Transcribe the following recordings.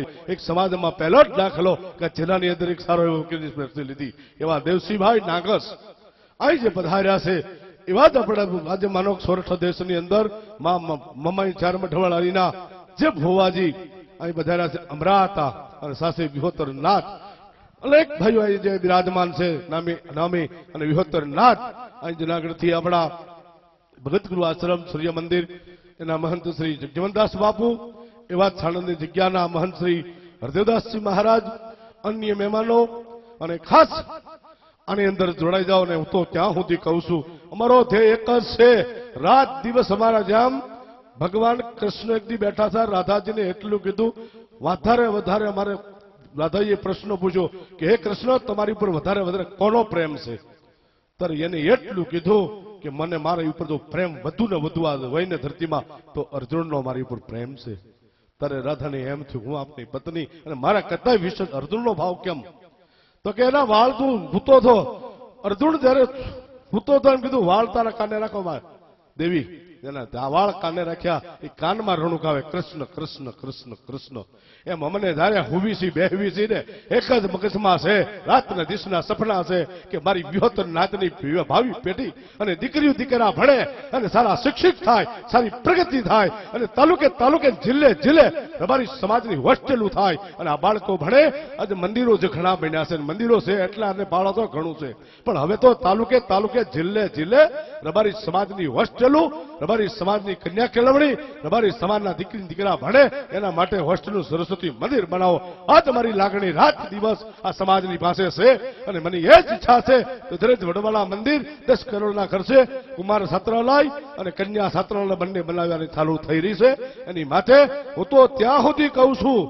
એક સમાજમાં પહેલો જ દાખલો કે જિલ્લાની અંદર એક સારો એવો વકીલની લીધી એવા દેવસીભાઈ નાગસ અહીં જે પધાર્યા છે એવા જ આપણે આજે માનો સોરઠ દેશની અંદર મમાઈ ચાર મઠવાળાના જે ભોવાજી અહીં પધાર્યા છે અમરાતા અને સાસે વિહોતર નાથ અનેક ભાઈઓ અહીં જે બિરાજમાન છે નામી અને વિહોતર નાથ અહીં જુનાગઢથી આપણા ભગત ગુરુ આશ્રમ સૂર્ય મંદિર એના મહંત શ્રી જગજીવનદાસ બાપુ એવા સાણંદની જગ્યાના મહંત શ્રી હરદેવદાસજી મહારાજ અન્ય મહેમાનો અને ખાસ આની અંદર જોડાઈ જાઓ ને હું તો ત્યાં સુધી કહું છું અમારો ધ્યેય એક જ છે રાત દિવસ અમારા જેમ ભગવાન કૃષ્ણ એક દી બેઠા હતા રાધાજીને એટલું કીધું વધારે અમારે રાધાજીએ પ્રશ્ન પૂછ્યો કે હે કૃષ્ણ તમારી ઉપર વધારે કોનો પ્રેમ છે ત્યારે એને એટલું કીધું કે મને મારા ઉપર જો પ્રેમ વધુ ને વધુ હોય ને ધરતીમાં તો અર્જુનનો મારી ઉપર પ્રેમ છે ત્યારે રાધાને એમ થયું હું આપની પત્ની અને મારા કદાય વિશે અર્જુનનો ભાવ કેમ તો કે એના વાળ તું ભૂતો થો અર્જુન જયારે ભૂતો થો એમ કીધું વાળ તારા કાને રાખો દેવી એના વાળ કાને રાખ્યા એ કાનમાં રણુકાવે કૃષ્ણ કૃષ્ણ કૃષ્ણ કૃષ્ણ એમ અમને જયારે હુવીસી બેહવીસી ને એક જ મગજમાં છે રાતના દિવસના સપના છે કે મારી વિહોતર નાતની ભાવિ પેઢી અને દીકરીઓ દીકરા ભણે અને સારા શિક્ષિત થાય સારી પ્રગતિ થાય અને તાલુકે જિલ્લે અમારી સમાજની હોસ્ટેલું થાય અને આ બાળકો ભણે આજે મંદિરો જે ઘણા બન્યા છે મંદિરો છે એટલા અને બાળકો તો ઘણું છે પણ હવે તો તાલુકે જિલ્લે રબારી સમાજની હોસ્ટેલું રબારી સમાજની કન્યા કેળવણી રબારી સમાજના દીકરા ભણે એના માટે હોસ્ટેલનું સરસ્વતી મંદિર બનાવો આ તમારી લાગણી રાત દિવસ આ સમાજની પાસે છે અને મને એ જ ઈચ્છા છે તો દરેક વડવાળા મંદિર 10 કરોડના ખર્ચે કુમાર છાત્રાલય અને કન્યા છાત્રાલય બંને બનાવવાની ચાલુ થઈ રહી છે એની માટે હું તો ત્યાં સુધી કહું છું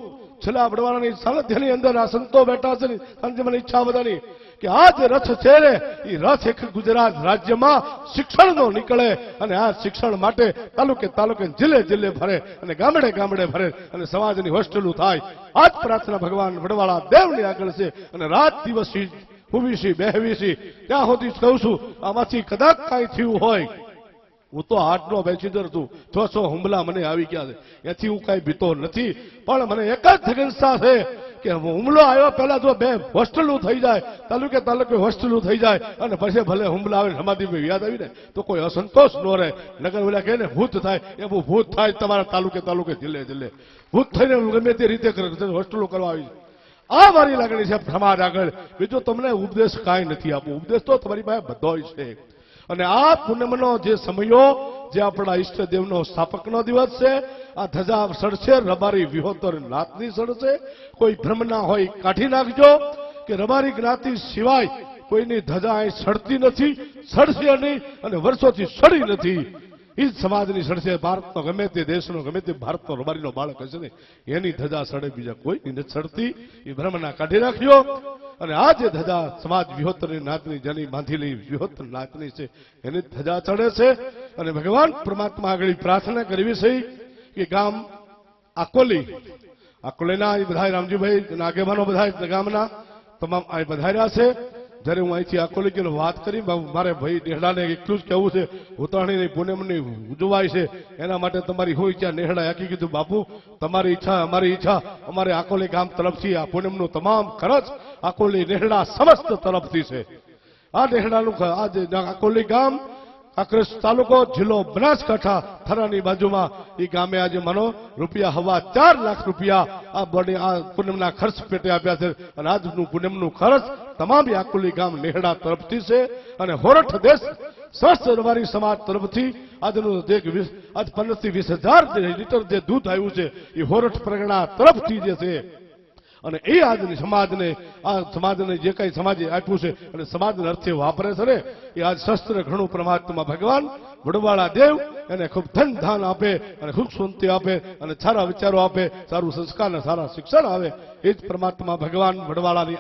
છેલ્લા વડવાળાની સાનિધ્યની અંદર આ સંતો બેઠા છે સાંજે મને ઈચ્છા બધાની કે આ જે રથ છે ને એ રથ એક ગુજરાત રાજ્યમાં શિક્ષણનો નીકળે અને આ શિક્ષણ માટે તાલુકે જિલ્લે ફરે અને ગામડે ફરે અને સમાજની હોસ્ટેલું થાય આ જ પ્રાર્થના ભગવાન વડવાળા દેવની આગળ છે અને રાત દિવસ હુવીસી બેહવીસી ત્યાં સુધી કહું છું આમાંથી કદાચ કાંઈ થયું હોય હું તો હાથનો બેસીદર છું 600 હુમલા મને આવી ગયા છે એથી હું કઈ બીતો નથી પણ મને એક જ જગનસા છે કે હુમલો આવ્યો પહેલા જો બે હોસ્ટેલું થઈ જાય તાલુકે હોસ્ટેલું થઈ જાય અને પછી ભલે હુમલા આવે સમાધિમાં યાદ આવી ને તો કોઈ અસંતોષ ન રહે નગર ઓલા કહે ને ભૂત થાય એવું ભૂત થાય તમારા તાલુકે જિલ્લે ભૂત થઈને ગમે તે રીતે હોસ્ટેલું કરવા આવી આ મારી લાગણી છે સમાજ આગળ બીજો તમને ઉપદેશ કાંઈ નથી આપવું ઉપદેશ તો તમારી પાસે બધો છે અને આ પૂનમનો જે સમયો જે આપણા ઈષ્ટદેવનો સ્થાપકનો દિવસ છે આ ધજા સડશે રબારી વિહોતર નાથની સડશે કોઈ ભ્રમ ના હોય કાઢી નાખજો કે રબારી જ્ઞાતિ સિવાય કોઈની ધજા અહીં સડતી નથી સડશે નહીં અને વર્ષોથી સડી નથી એ જ સમાજની સડશે ભારતનો ગમે તે દેશનો ગમે તે ભારતનો રબારીનો બાળક હશે ને એની ધજા સડે બીજા કોઈની નથી સડતી એ ભ્રમના કાઢી નાખ્યો અને આ જે ધજા સમાજ વિહોતરની નાતની જેની બાંધેલી વિહોતર નાતની છે એની ધજા ચડે છે અને ભગવાન પરમાત્મા આગળ પ્રાર્થના કરવી છે કે ગામ આકોલીના બધા રામજીભાઈ આગેવાનો બધા ગામના તમામ આ પધાર્યા છે જ્યારે હું અહીંથી આકોલી ગયેલો વાત કરી મારે ભાઈ નેહડાને એટલું જ કહેવું છે ઉત્તરાયણની પૂનમની ઉજવાય છે એના માટે તમારી હું ઈચ્છા નેહડા આખી કીધું બાપુ તમારી ઈચ્છા અમારી ઈચ્છા અમારે આકોલી ગામ તરફથી આ પૂનમનું તમામ ખર્ચ આકોલી નેહડા સમસ્ત તરફથી છે આ નેહડાનું આ જે આકોલી ગામ કાંકરેજ તાલુકો જિલ્લો બનાસકાંઠા થરાની બાજુમાં એ ગામે આજે માનો ₹4 લાખ આ પૂનમના ખર્ચ પેટે આપ્યા છે અને આજનું પૂનમનું ખર્ચ તમામ આકોલી ગામ નેહડા તરફથી છે અને હોરઠ દેશ સ્વસ્થ રબારી સમાજ તરફથી આજનું આજ 15 થી 20,000 લીટર જે દૂધ આવ્યું છે એ હોરઠ પરગણા તરફથી જે છે અને એ આજની સમાજને જે કઈ સમાજે આપ્યું છે અને સમાજના અર્થે વાપરે છે ને એ આજ શસ્ત્ર ઘણું પરમાત્મા ભગવાન વડવાળા દેવ એને ખૂબ ધન ધાન આપે અને ખૂબ શાંતિ આપે અને સારા વિચારો આપે સારું સંસ્કાર અને સારા શિક્ષણ આવે એ જ પરમાત્મા ભગવાન વડવાળાની